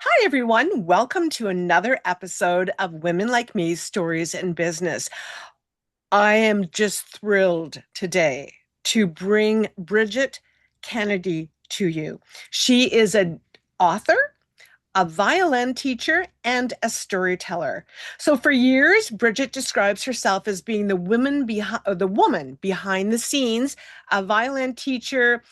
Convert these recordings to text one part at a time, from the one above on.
Hi, everyone. Welcome to another episode of Women Like Me Stories in Business. I am just thrilled today to bring Brigid Kennedy to you. She is an author, a violin teacher, and a storyteller. So for years, Bridget describes herself as being the woman behind the scenes, a violin teacher,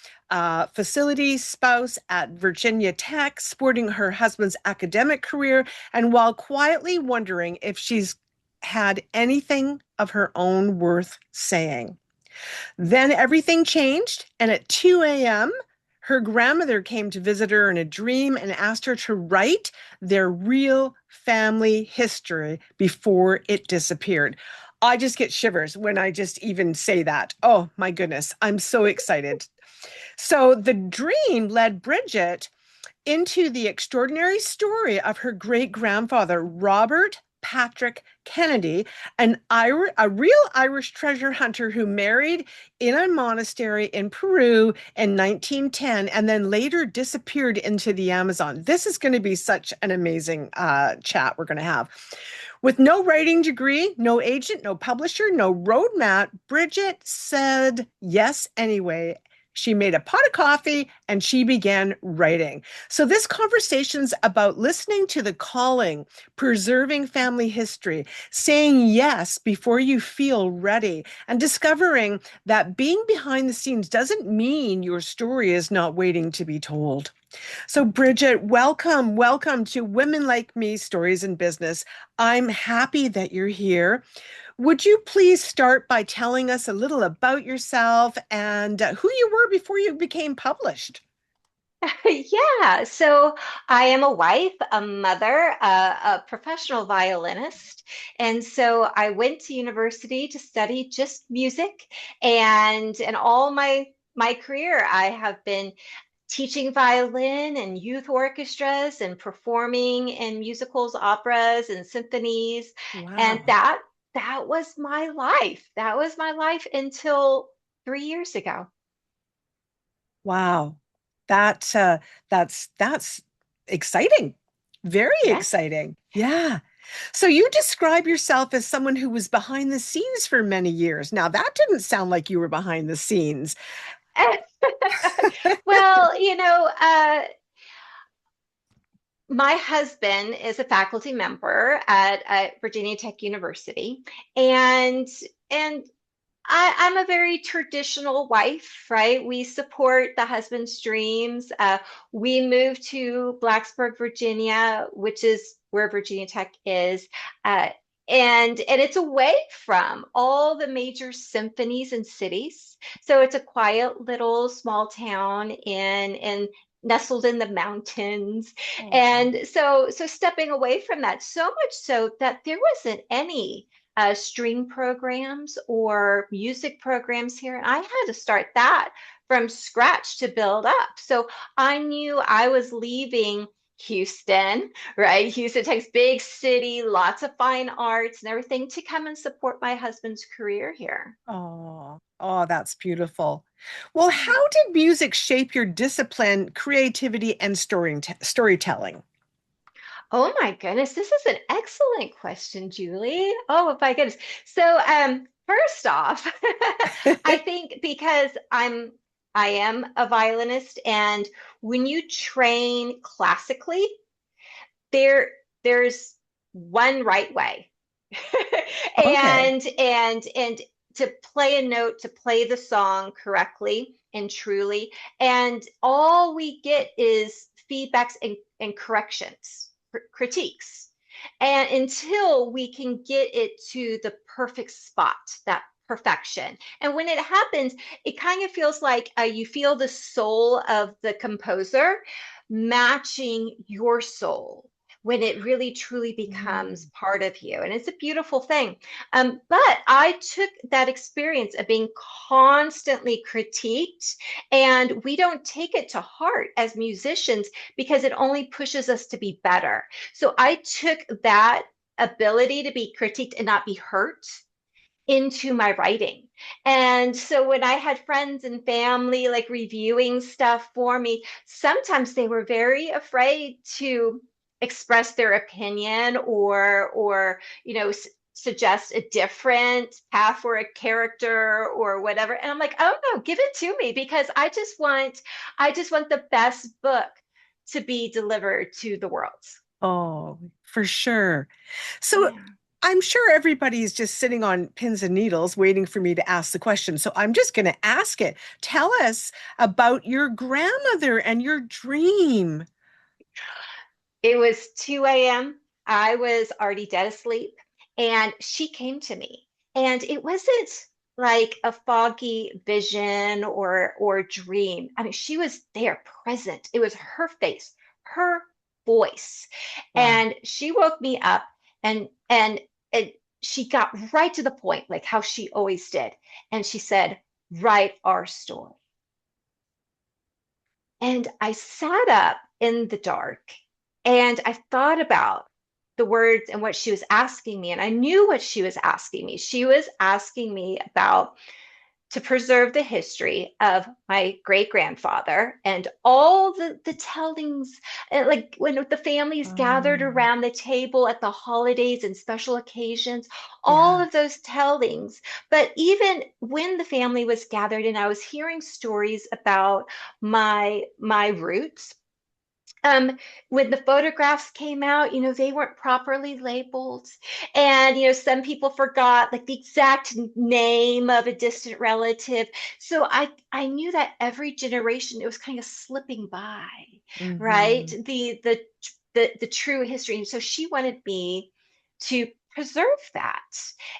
facility spouse at Virginia Tech, sporting her husband's academic career, and while quietly wondering if she's had anything of her own worth saying. Then everything changed, and at 2 a.m., her grandmother came to visit her in a dream and asked her to write their real family history before it disappeared. I just get shivers when I just even say that. Oh my goodness, I'm so excited. So the dream led Bridget into the extraordinary story of her great grandfather, Robert Patrick Kennedy, a real Irish treasure hunter who married in a monastery in Peru in 1910 and then later disappeared into the Amazon. This is going to be such an amazing chat we're going to have. With no writing degree, no agent, no publisher, no roadmap, Bridget said yes anyway. She made a pot of coffee and she began writing. So, this conversation's about listening to the calling, preserving family history, saying yes before you feel ready, and discovering that being behind the scenes doesn't mean your story is not waiting to be told. So, Bridget, welcome to Women Like Me Stories in Business. I'm happy that you're here. Would you please start by telling us a little about yourself and who you were before you became published? Yeah, so I am a wife, a mother, a professional violinist. And so I went to university to study just music. And all my career, I have been teaching violin and youth orchestras and performing in musicals, operas, and symphonies. And Wow. that was my life. That was my life until 3 years ago. Wow. That that's exciting. Very Yes. exciting. Yeah. So you describe yourself as someone who was behind the scenes for many years. Now, that didn't sound like you were behind the scenes. Well, my husband is a faculty member at Virginia Tech University, and and I'm a very traditional wife, right? We support the husband's dreams. We moved to Blacksburg, Virginia, which is where Virginia Tech is. Uh, and it's away from all the major symphonies and cities. So it's a quiet little small town in nestled in the mountains. Oh. And so stepping away from that, so much so that there wasn't any string programs or music programs here. And I had to start that from scratch to build up. So I knew I was leaving Houston, right? Houston takes big city, lots of fine arts and everything to come and support my husband's career here. Oh, that's beautiful. Well, how did music shape your discipline, creativity, and storytelling? Oh my goodness, this is an excellent question, Julie. Oh my goodness. So, first off, I think because I am a violinist, and when you train classically, there's one right way. Okay. And to play a note, to play the song correctly and truly, and all we get is feedbacks and corrections, critiques. And until we can get it to the perfect spot, that perfection. And when it happens, it kind of feels like you feel the soul of the composer matching your soul when it really truly becomes Mm. part of you. And it's a beautiful thing. But I took that experience of being constantly critiqued, and we don't take it to heart as musicians because it only pushes us to be better. So I took that ability to be critiqued and not be hurt into my writing. And so when I had friends and family like reviewing stuff for me, sometimes they were very afraid to express their opinion or suggest a different path for a character or whatever. And I'm like, oh no, give it to me, because I just want the best book to be delivered to the world. Oh, for sure. So Yeah. I'm sure everybody's just sitting on pins and needles waiting for me to ask the question. So I'm just going to ask it. Tell us about your grandmother and your dream. It was 2 a.m. I was already dead asleep, and she came to me. And it wasn't like a foggy vision or dream. I mean, she was there present. It was her face, her voice. Wow. And she woke me up, and she got right to the point, like how she always did. And she said, "Write our story." And I sat up in the dark and I thought about the words and what she was asking me. And I knew what she was asking me. She was asking me about to preserve the history of my great grandfather and all the tellings, like when the families gathered Oh, around the table at the holidays and special occasions, all yeah. of those tellings. But even when the family was gathered and I was hearing stories about my roots, um, when the photographs came out, they weren't properly labeled. And, some people forgot like the exact name of a distant relative. So I knew that every generation it was kind of slipping by, right? Hmm. The true history. And so she wanted me to preserve that.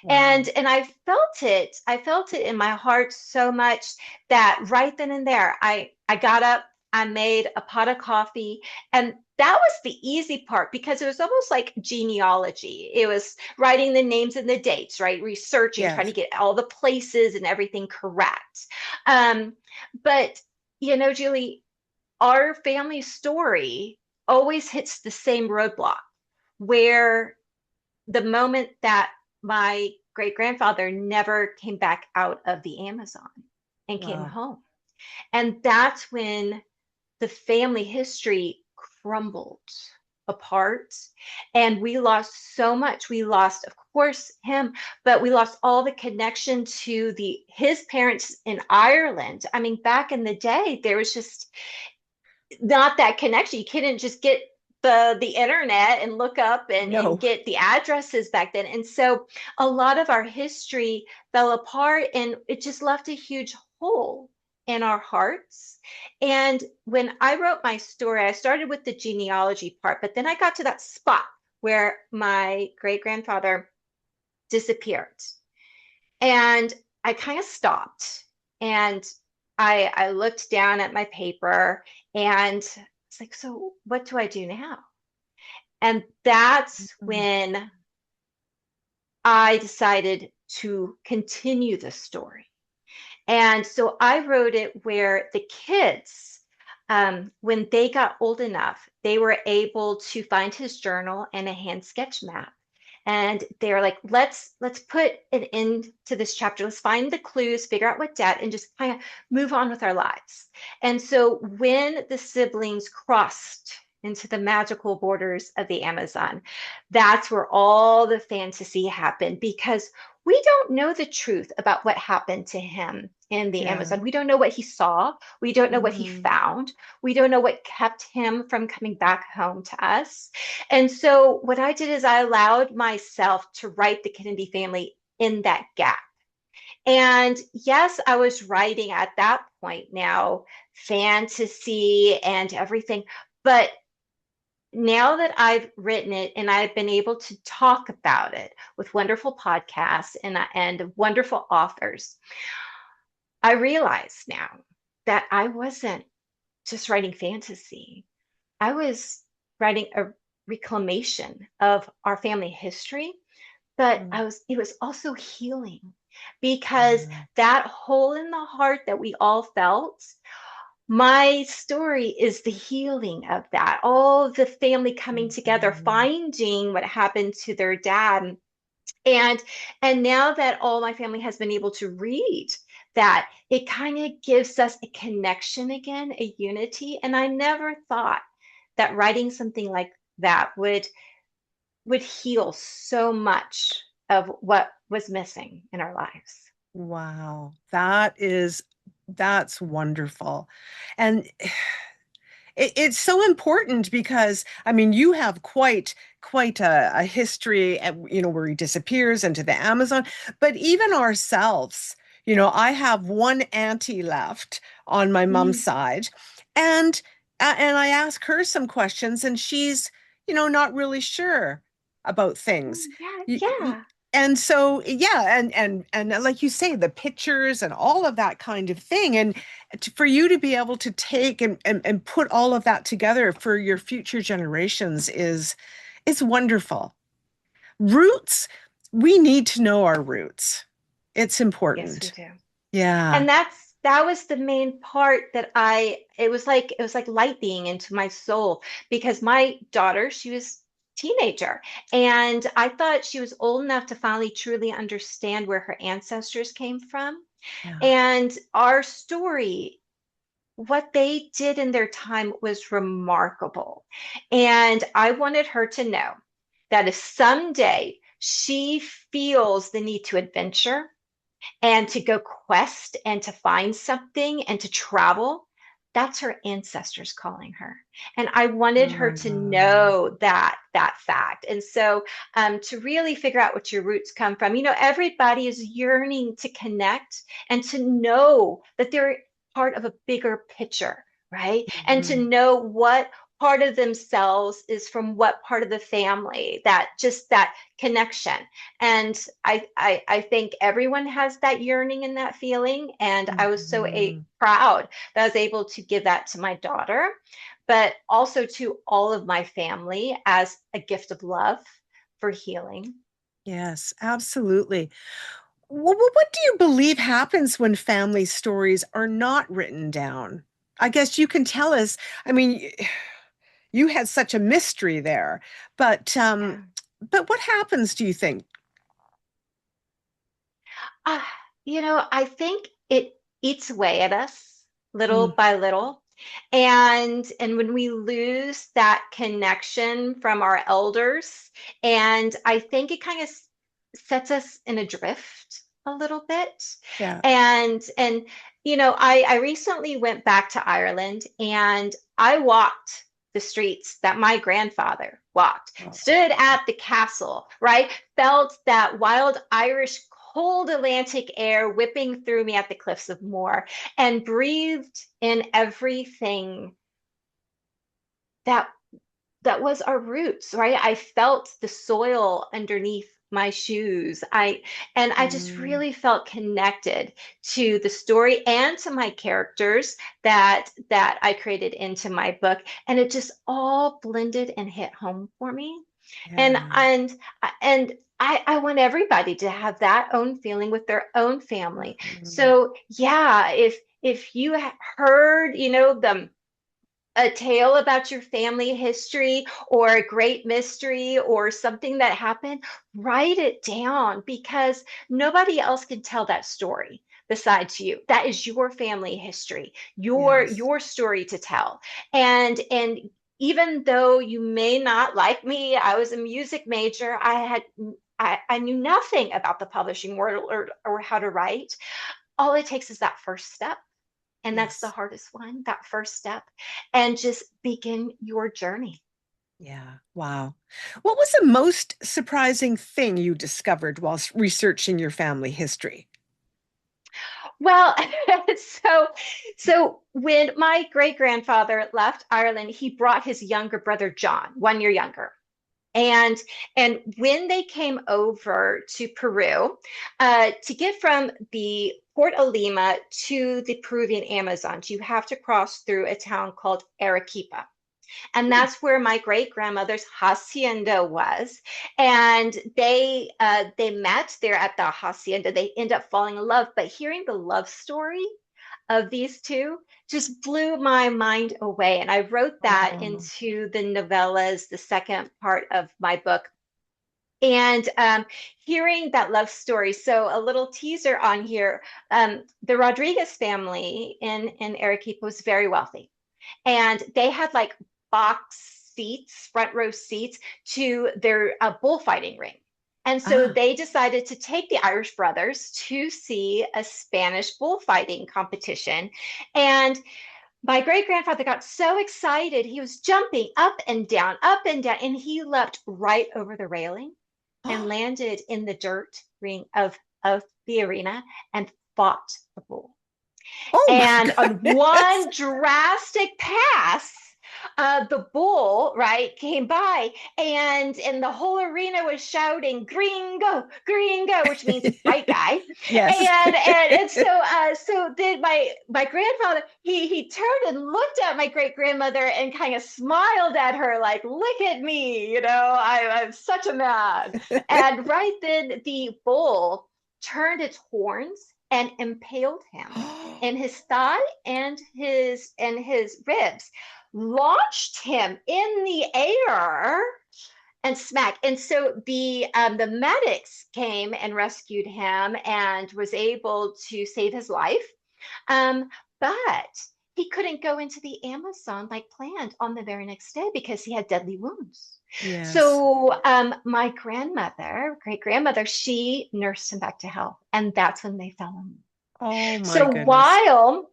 Wow. And I felt it in my heart so much that right then and there, I got up, I made a pot of coffee, and that was the easy part because it was almost like genealogy. It was writing the names and the dates, right? Researching, trying to Yes. get all the places and everything correct. Um, but, Julie, our family story always hits the same roadblock where the moment that my great grandfather never came back out of the Amazon and came Wow. home. And that's when the family history crumbled apart and we lost so much. We lost, of course, him, but we lost all the connection to the his parents in Ireland. I mean, back in the day there was just not that connection. You couldn't just get the internet and look up and No. get the addresses back then. And so a lot of our history fell apart and it just left a huge hole in our hearts. And when I wrote my story, I started with the genealogy part, but then I got to that spot where my great grandfather disappeared. And I kind of stopped and I looked down at my paper and it's like, so what do I do now? And that's Mm. when I decided to continue the story. And so I wrote it where the kids, when they got old enough, they were able to find his journal and a hand sketch map. And they're like, let's put an end to this chapter. Let's find the clues, figure out what debt, and just kind of move on with our lives. And so when the siblings crossed into the magical borders of the Amazon, that's where all the fantasy happened because we don't know the truth about what happened to him in the Yeah. Amazon. We don't know what he saw. We don't know what he Hmm. found. We don't know what kept him from coming back home to us. And so, what I did is I allowed myself to write the Kennedy family in that gap. And yes, I was writing at that point now fantasy and everything. But now that I've written it and I've been able to talk about it with wonderful podcasts and wonderful authors, I realize now that I wasn't just writing fantasy. I was writing a reclamation of our family history, but Mm. it was also healing because Yeah. that hole in the heart that we all felt, my story is the healing of that. All the family coming together, Mhm. finding what happened to their dad. And and now that all my family has been able to read that, it kind of gives us a connection again, a unity. And I never thought that writing something like that would heal so much of what was missing in our lives. Wow. That's wonderful. And it's so important because I mean you have quite a history where he disappears into the Amazon, but even ourselves, I have one auntie left on my mom's Mm. side, and and I ask her some questions and she's not really sure about Oh, things. yeah, Y- y- yeah. and so yeah, and like you say, the pictures and all of that kind of thing, and for you to be able to take and put all of that together for your future generations is wonderful. Roots, we need to know our roots. It's Yes, we important. do. Yeah, And that was the main part that it was like light being into my soul, because my daughter, she was teenager, and I thought she was old enough to finally truly understand where her ancestors came from. yeah. And our story, what they did in their time was remarkable. And I wanted her to know that if someday she feels the need to adventure and to go quest and to find something and to travel, that's her ancestors calling her. And I wanted her to Um, know that fact. And so to really figure out what your roots come from, everybody is yearning to connect and to know that they're part of a bigger picture, right? And to mhm. know what part of themselves is from what part of the family, that just that connection. And I think everyone has that yearning and that feeling. And I was so Mhm. proud that I was able to give that to my daughter, but also to all of my family as a gift of love for healing. Yes, absolutely. What do you believe happens when family stories are not written down? I guess you can tell us. I mean, you had such a mystery there, but Yeah. what happens, do you think? Uh, I think it eats away at us little Mm, by little. And when we lose that connection from our elders, and I think it kind of sets us in a drift a little bit. yeah. And I recently went back to Ireland, and I walked the streets that my grandfather walked, Oh, stood at the castle, right? Felt that wild Irish cold Atlantic air whipping through me at the cliffs of Moher, and breathed in everything that that was our roots, right? I felt the soil underneath my shoes. I just mm, really felt connected to the story and to my characters that I created into my book, and it just all blended and hit home for me. And yeah. and and I want everybody to have that own feeling with their own family. Mhm. So yeah, if you heard, a tale about your family history or a great mystery or something that happened, write it down, because nobody else can tell that story besides you. That is your family history, your Yes. your story to tell. And even though you may not like me, I was a music major. I knew nothing about the publishing world or how to write. All it takes is that first step, and that's the Yes. hardest one, that first step. And just begin your journey. Yeah. Wow. What was the most surprising thing you discovered whilst researching your family history? Well, so so when my great grandfather left Ireland, he brought his younger brother John, 1 year younger. And and when they came over to Peru, to get from the Port of Lima to the Peruvian Amazons, you have to cross through a town called Arequipa. And Hmm. that's where my great grandmother's hacienda was. And they met there at the hacienda. They end up falling in love. But hearing the love story of these two just blew my mind away. And I wrote that Oh, into the novellas, the second part of my book. And hearing that love story, so a little teaser on here. The Rodriguez family in Arequipa was very wealthy, and they had like box seats, front row seats to their bullfighting ring. And so Ah. they decided to take the Irish brothers to see a Spanish bullfighting competition. And my great grandfather got so excited. He was jumping up and down, and he leapt right over the railing and landed in the dirt ring of the arena and fought the bull. Oh my And on goodness. one drastic pass, the bull, right, came by, and the whole arena was shouting "Gringo, Gringo," which means white guy. Yes. And so then my grandfather he turned and looked at my great grandmother and kind of smiled at her like, "Look at me, I'm such a man." And right then the bull turned its horns and impaled him in his thigh and his ribs, launched him in the air and smack. And so the medics came and rescued him and was able to save his life. But he couldn't go into the Amazon like planned on the very next day because he had deadly wounds. Yes. So my grandmother, great grandmother, she nursed him back to health, and that's when they fell in love. Oh my So goodness.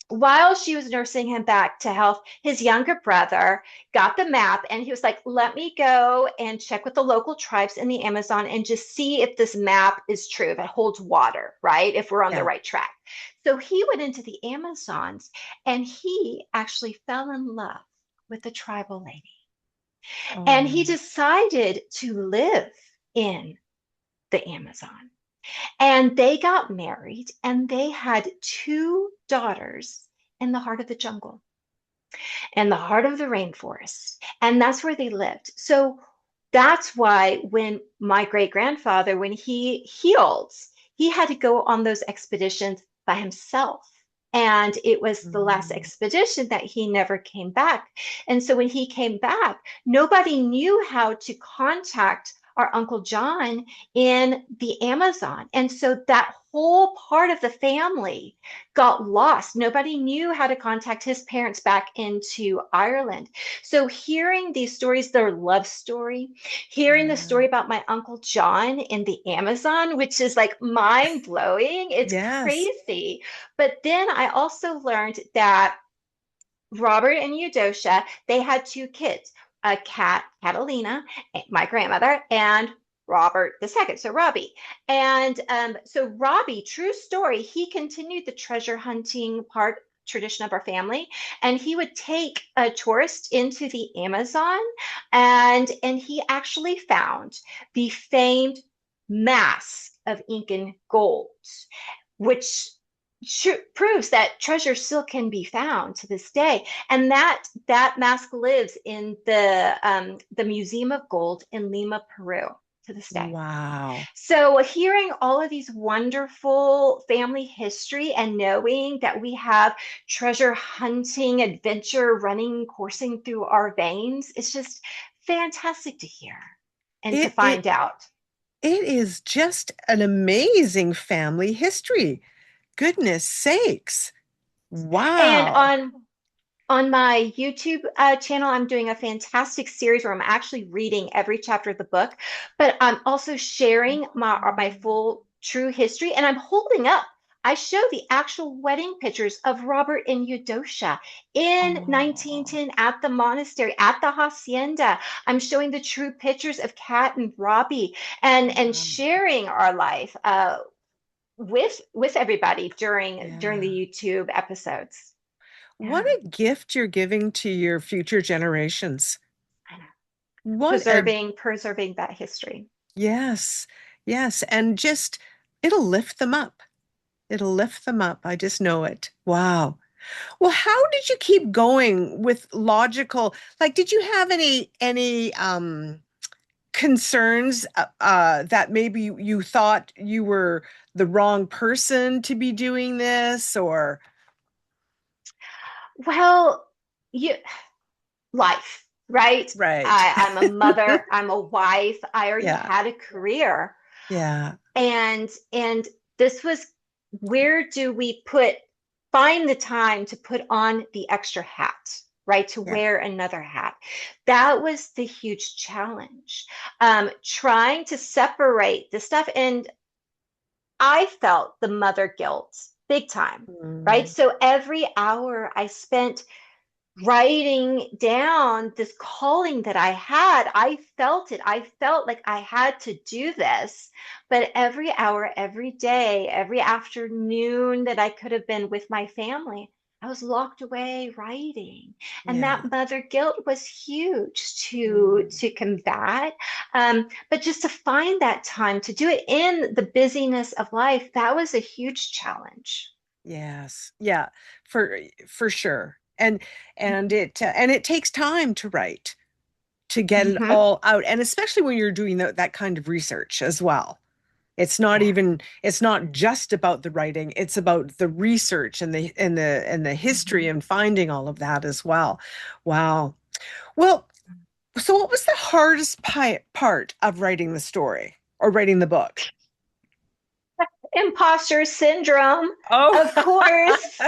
while she was nursing him back to health, his younger brother got the map and he was like, "Let me go and check with the local tribes in the Amazon and just see if this map is true, if it holds water, right? If we're on the Yeah. right track." So he went into the Amazons and he actually fell in love with a tribal lady. And he Oh. decided to live in the Amazon. And they got married and they had two daughters in the heart of the jungle, in the heart of the rainforest. And that's where they lived. So that's why when my great grandfather, when he healed, he had to go on those expeditions by himself. And it was the last Mm. expedition that he never came back. And so when he came back, nobody knew how to contact our Uncle John in the Amazon. And so that whole part of the family got lost. Nobody knew how to contact his parents back into Ireland. So hearing these stories, their love story, hearing the Yeah. story about my Uncle John in the Amazon, which is like mind blowing, it's Yes. crazy. But then I also learned that Robert and Eudocia, they had two kids, a cat, Catalina, my grandmother, and Robert the second, so Robbie. And so Robbie, true story, he continued the treasure hunting part tradition of our family, and he would take a tourist into the Amazon, and he actually found the famed mass of Incan gold, which proves that treasure still can be found to this day. And that mask lives in the Museum of Gold in Lima, Peru, to this day. Wow. So hearing all of these wonderful family history and knowing that we have treasure hunting, adventure, running, coursing through our veins, it's just fantastic to hear and to It it find out. it is just an amazing family history. Goodness sakes. And Wow. on my YouTube channel, I'm doing a fantastic series where I'm actually reading every chapter of the book, but I'm also sharing my full true history, and I'm holding up. I show the actual wedding pictures of Robert and Eudocia in Oh, 1910 at the monastery, at the hacienda. I'm showing the true pictures of Kat and Robbie, and wow. sharing our life with everybody during the Yeah. YouTube episodes. What Yeah. a gift you're giving to your future generations. I know. What a, Preserving that history. yes, yes. And just, it'll lift them up. It'll lift them up. I just know it. Wow. Well, how did you keep going with logical? Like, did you have any concerns that maybe you thought you were the wrong person to be doing this, or Well, you life, right? right? I'm a mother, I'm a wife, I already Yeah, had a career. yeah, And this was, where do we find the time to put on the extra hat? right? To Yeah. wear another hat. That was the huge challenge. Trying to separate the stuff. And I felt the mother guilt big time, right? Mm, So every hour I spent writing down this calling that I had. I felt it. I felt like I had to do this. But every hour, every day, every afternoon that I could have been with my family, I was locked away writing. And yeah. that mother guilt was huge Mm, to combat. But just to find that time to do it in the busyness of life, that was a huge challenge. yes. Yeah. For for sure. Mhm. And it takes time to write, to get it Mhm. all out, and especially when you're doing that kind of research as well. Yeah. It's not just about the writing, it's about the research and the history Mhm. and finding all of that as well. Wow. Well, so what was the hardest part of writing the story or writing the book? Imposter syndrome. Oh, Of course,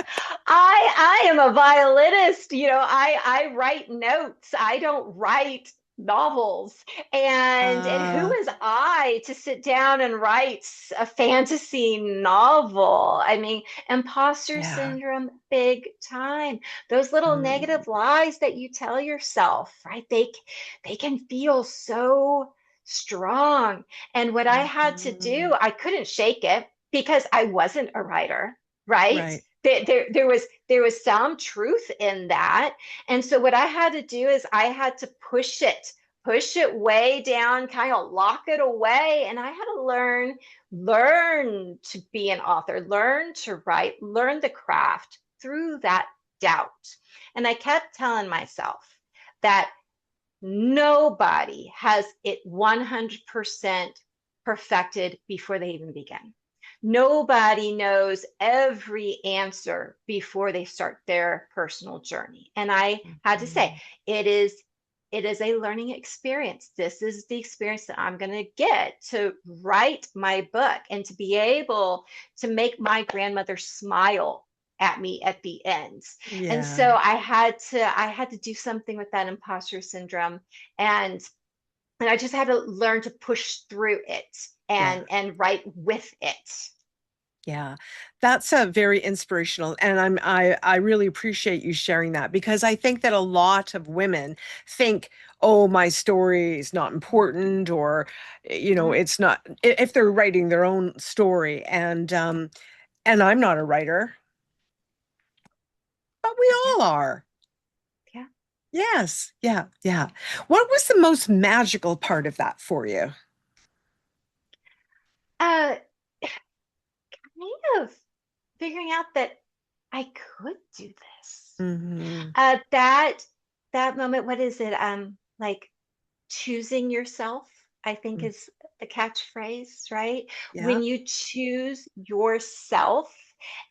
I am a violinist. I write notes. I don't write novels. And who uh, is I to sit down and write a fantasy novel? I mean, imposter yeah. syndrome, big time. Those little Mm, negative lies that you tell yourself, right? They can feel so strong. And what I had to mhm. do, I couldn't shake it because I wasn't a writer, right? Right. There was some truth in that. And so what I had to do is I had to push it way down, kind of lock it away. And I had to learn to be an author, learn to write, learn the craft through that doubt. And I kept telling myself that nobody has it 100% perfected before they even begin. Nobody knows every answer before they start their personal journey. And I had to say, Mhm. it is it is a learning experience. This is the experience that I'm going to get to write my book and to be able to make my grandmother smile at me at the end. And Yeah. so I had to do something with that imposter syndrome, and I just had to learn to push through it Yeah. and write with it. Yeah, that's a very inspirational, and I really appreciate you sharing that because I think that a lot of women think, oh, my story is not important, or Mhm. it's not if they're writing their own story, and I'm not a writer, but we Yeah, all are. yeah. Yes, yeah, yeah. What was the most magical part of that for you? Uh, kind of figuring out that I could do this. Hmm. That moment, what is it? Like choosing yourself, I think is the catchphrase, right? Yeah. When you choose yourself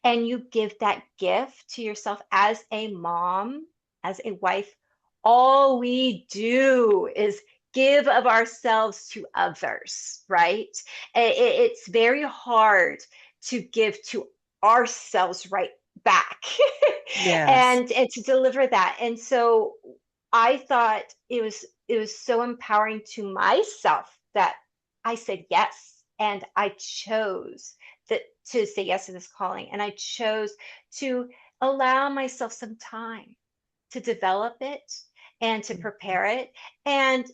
and you give that gift to yourself as a mom, as a wife, all we do is give of ourselves to others, right? It's very hard to give to ourselves right back Yes. and to deliver that. And so I thought it was so empowering to myself that I said yes, and I chose that to say yes to this calling, and I chose to allow myself some time to develop it and to prepare it. And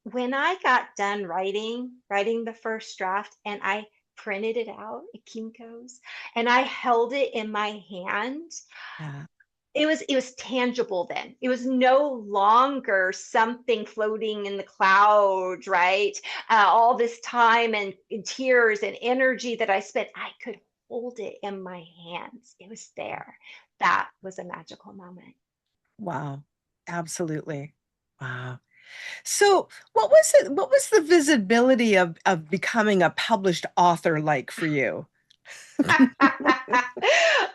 when I got done writing the first draft, and I printed it out at Kinko's and I held it in my hand, Yeah. it was tangible then. It was no longer something floating in the clouds, right? All this time and tears and energy that I spent, I could hold it in my hands. It was there. That was a magical moment. Wow. Absolutely. Wow. So, what was it? What was the visibility of becoming a published author like for you?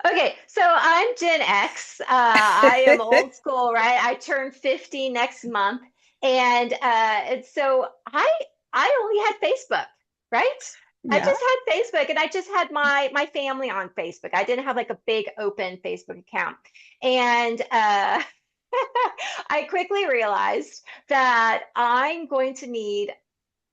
Okay, so I'm Gen X. I am old school, right? I turn 50 next month, and so I only had Facebook, right? I Yeah. just had Facebook, and I just had my family on Facebook. I didn't have like a big open Facebook account, and I quickly realized that I'm going to need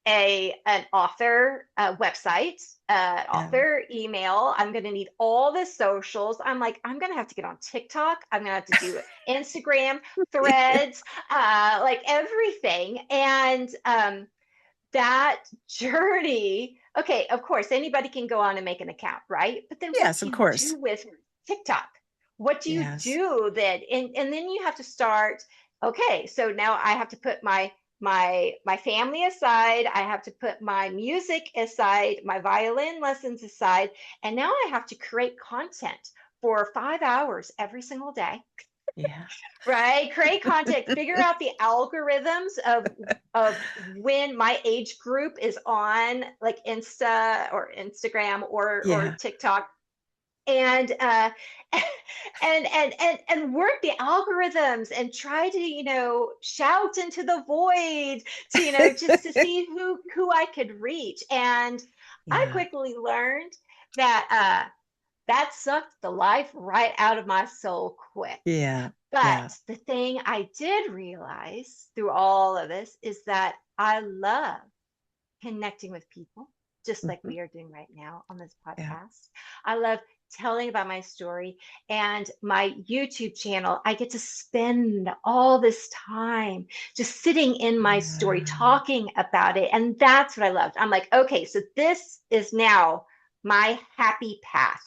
an author website, Yeah. author email. I'm going to need all the socials. I'm like, I'm going to have to get on TikTok. I'm going to have to do Instagram, threads, like everything. And that journey, okay, of course, anybody can go on and make an account, right? But then what Yes, do of you course. do with TikTok? What do you Yes. do then? And then you have to start, okay, so now I have to put my family aside, I have to put my music aside, my violin lessons aside, and now I have to create content for 5 hours every single day, Yeah. right? Create content, figure out the algorithms of when my age group is on like Insta or Instagram or Yeah. TikTok, and and work the algorithms and try to shout into the void to just to see who I could reach. And I Yeah. quickly learned that that sucked the life right out of my soul quick. Yeah. Yeah. But the thing I did realize through all of this is that I love connecting with people, just like Mhm. we are doing right now on this Yeah. podcast. I love telling about my story and my YouTube channel. I get to spend all this time just sitting in my story, Yeah. talking about it. And that's what I loved. I'm like, okay, so this is now my happy path,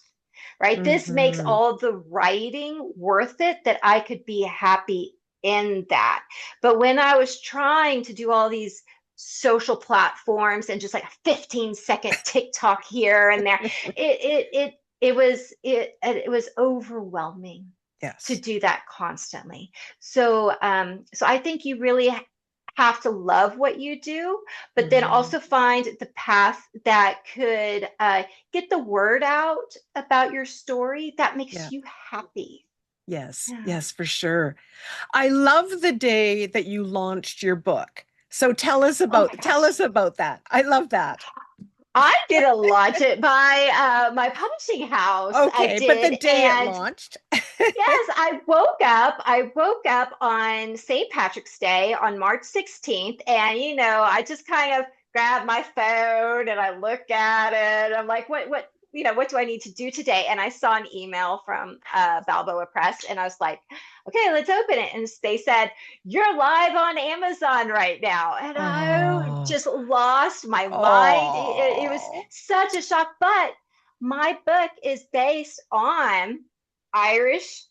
right? This makes Hmm. all the writing worth it that I could be happy in that. But when I was trying to do all these social platforms and just like a 15-second TikTok here and there, it was overwhelming to Yes. do that constantly. So I think you really have to love what you do, but then Hmm. also find the path that could get the word out about your story that makes Yeah. you happy. Yes. Yeah. Yes, for sure. I love the day that you launched your book. So Oh my tell gosh. us about that. I love that. I didn't launch it by my publishing house. I Okay, but the did. day it And launched. yes, I woke up on St. Patrick's Day on March 16th. And, I just kind of grabbed my phone and I look at it. I'm like, what do I need to do today? And I saw an email from Balboa Press and I was like, okay, let's open it. And they said, you're live on Amazon right now. And I Oh, just lost my mind. It was oh, such a shock. But my book is based on Irish,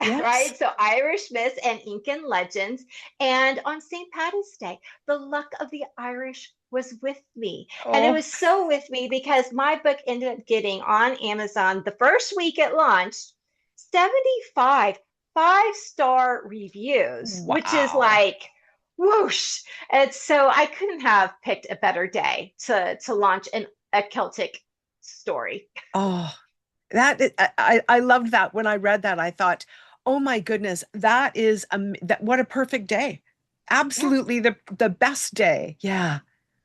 yes. right? So Irish myths and Incan legends. And on St. Patty's Day, the luck of the Irish was with me. And it Oh, was so with me because my book ended up getting on Amazon the first week it launched 75 5-star reviews, which is wow. like whoosh. And so I couldn't have picked a better day to launch a Celtic story. Oh, I loved that when I read that. I thought, oh my goodness, that what a perfect day. Yes. Absolutely the best day. Yeah.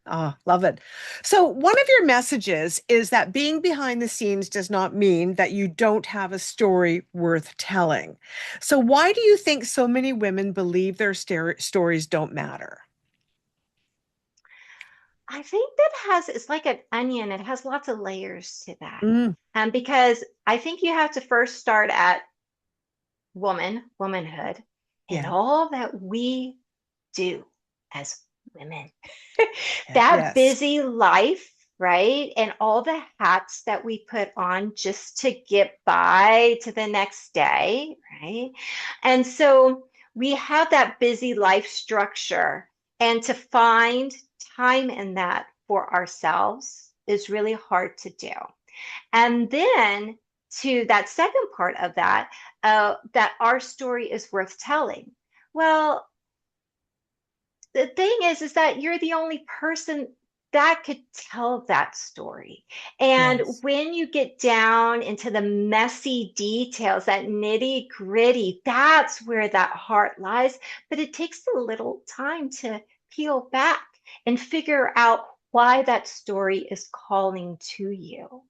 Oh, love it. So one of your messages is that being behind the scenes does not mean that you don't have a story worth telling. So why do you think so many women believe their stories don't matter? I think that it's like an onion. It has lots of layers to that. Mm, Because I think you have to first start at womanhood, and yeah, all that we do as women. yeah, That yes, busy life, right? And all the hats that we put on just to get by to the next day, right? And so we have that busy life structure, and to find time in that for ourselves is really hard to do. And then to that second part of that, that our story is worth telling. Well, the thing is that you're the only person that could tell that story. And yes, when you get down into the messy details, that nitty gritty, that's where that heart lies. But it takes a little time to peel back and figure out why that story is calling to you.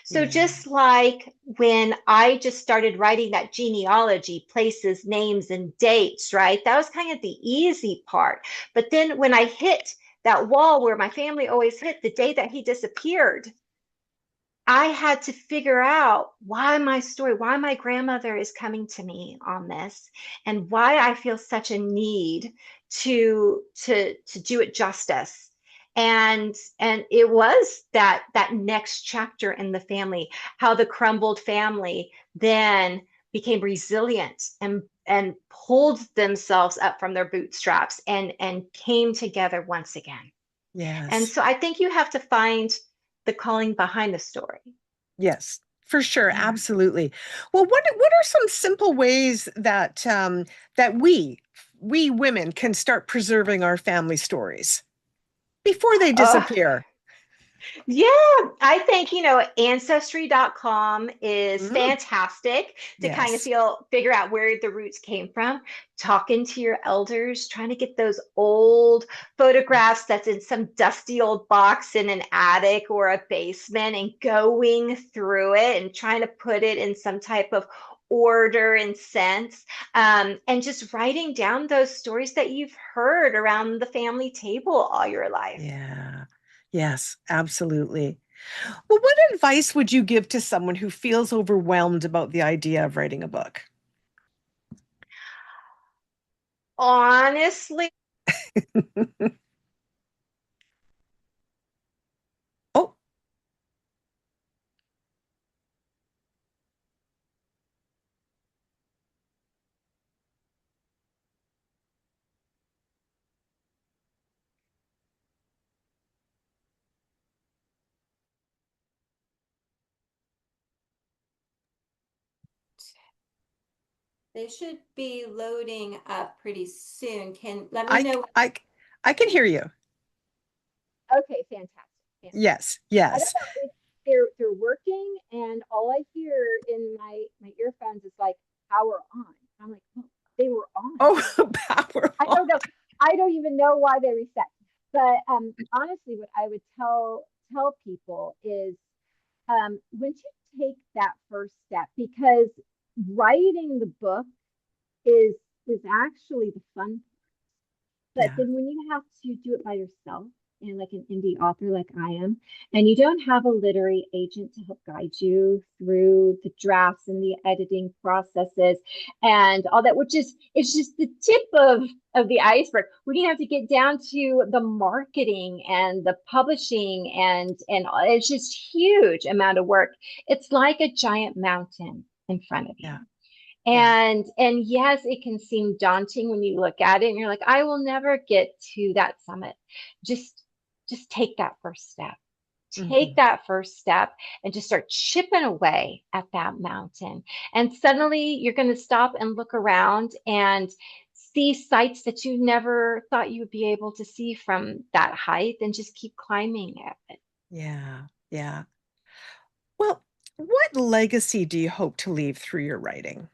So just Yes. like when I just started writing that genealogy, places, names, and dates, right? That was kind of the easy part. But then when I hit that wall where my family always hit the day that he disappeared, I had to figure out why my story, why my grandmother is coming to me on this, and why I feel such a need to do it justice. And it was that next chapter in the family, how the crumbled family then became resilient and pulled themselves up from their bootstraps and came together once again. And Yes. so I think you have to find the calling behind the story. Yes. For sure. Yeah. Absolutely. Well, what are some simple ways that that we women can start preserving our family stories before they Oh, disappear? yeah. I think, ancestry.com is Mm, fantastic to kind of yes. figure out where the roots came from. Talking to your elders, trying to get those old photographs that's in some dusty old box in an attic or a basement and going through it and trying to put it in some type of order and sense, and just writing down those stories that you've heard around the family table all your life. Yeah. Yes, absolutely. Well, what advice would you give to someone who feels overwhelmed about the idea of writing a book? Honestly, Oh, they should be loading up pretty soon. Can let me I know. I I can hear you. Okay, fantastic, fantastic. Yes. I don't Yes. know if they're working, and all I hear in my earphones is like power on. I'm like, oh, they were on. Oh, I powerful. don't know. I don't even know why they reset. But honestly, what I would tell people is once you take that first step, because writing the book is is actually the fun. But Yeah. then when you have to do it by yourself and like an indie author like I am, and you don't have a literary agent to help guide you through the drafts and the editing processes and all that, which is it's just the tip of the iceberg. We're gonna have to get down to the marketing and the publishing and it's just huge amount of work. It's like a giant mountain in front of you. Yeah. Yeah. And yes, it can seem daunting when you look at it and you're like, I will never get to that summit. Just just take that first step. Take Hmm. that first step and just start chipping away at that mountain. And suddenly you're going to stop and look around and see sights that you never thought you would be able to see from that height and just keep climbing it. Yeah. Yeah. Well, what legacy do you hope to leave through your writing?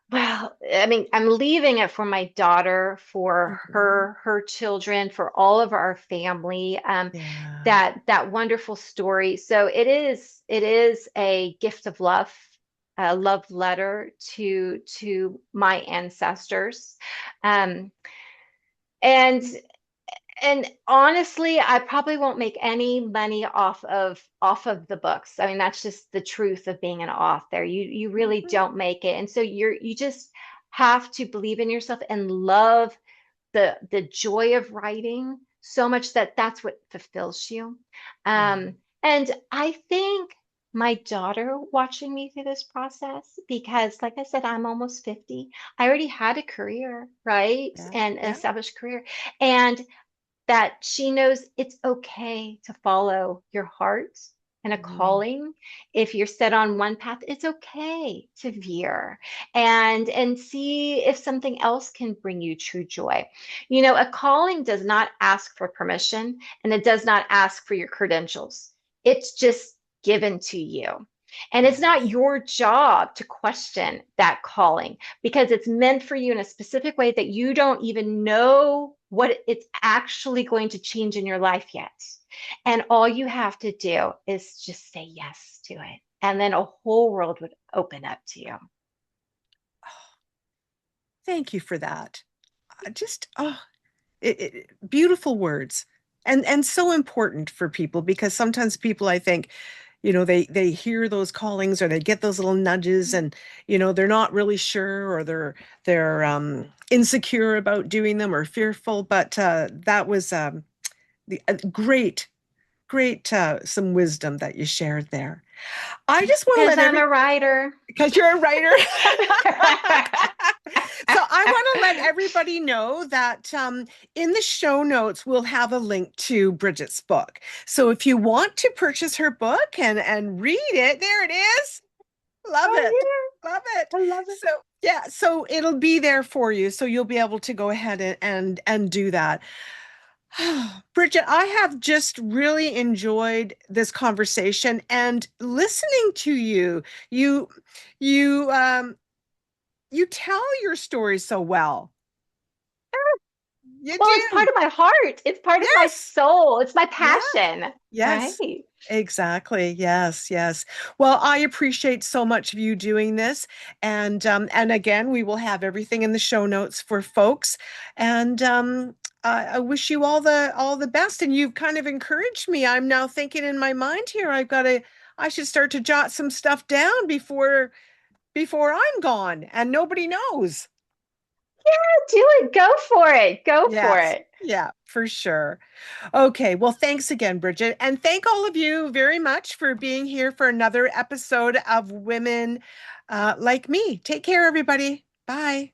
Well, I mean, I'm leaving it for my daughter, for Mhm. her children, for all of our family. Yeah. That wonderful story. So it is a gift of love, a love letter to my ancestors. Um, and and honestly, I probably won't make any money off of the books. I mean, that's just the truth of being an author. You really Mhm. don't make it. And so you just have to believe in yourself and love the joy of writing so much that that's what fulfills you. Yeah. And I think my daughter watching me through this process, because like I said, I'm almost 50. I already had a career, right? Yeah. And an Yeah. established career. And that she knows it's okay to follow your heart and a Mhm. calling. If you're set on one path, it's okay to veer and see if something else can bring you true joy. A calling does not ask for permission and it does not ask for your credentials. It's just given to you. And it's not Yes. your job to question that calling because it's meant for you in a specific way that you don't even know what it's actually going to change in your life yet. And all you have to do is just say yes to it. And then a whole world would open up to you. Thank you for that. Just beautiful words, and so important for people, because sometimes people, I think, they hear those callings, or they get those little nudges, and they're not really sure, or they're insecure about doing them, or fearful. But that was the great some wisdom that you shared there. I just want to Because let I'm every a writer. because you're a writer. So I want to let everybody know that in the show notes, we'll have a link to Brigid's book. So if you want to purchase her book and read it, there it is. Love it. Oh, Love it. yeah, I love it. So yeah, so it'll be there for you. So you'll be able to go ahead and do that. Brigid, I have just really enjoyed this conversation and listening to you. You you you tell your story so well. You Well, it's part do. of my heart. It's part of my Yes. soul. It's my Yeah. passion, Yes. right? Exactly. Yes, yes. Well, I appreciate so much of you doing this. And again, we will have everything in the show notes for folks. And I wish you all the best. And you've kind of encouraged me. I'm now thinking in my mind here, I should start to jot some stuff down before I'm gone and nobody knows. Do it. Go for it. Go for Yes. it. Yeah, for sure. Okay, well, thanks again, Brigid. And thank all of you very much for being here for another episode of Women Like Me. Take care, everybody. Bye.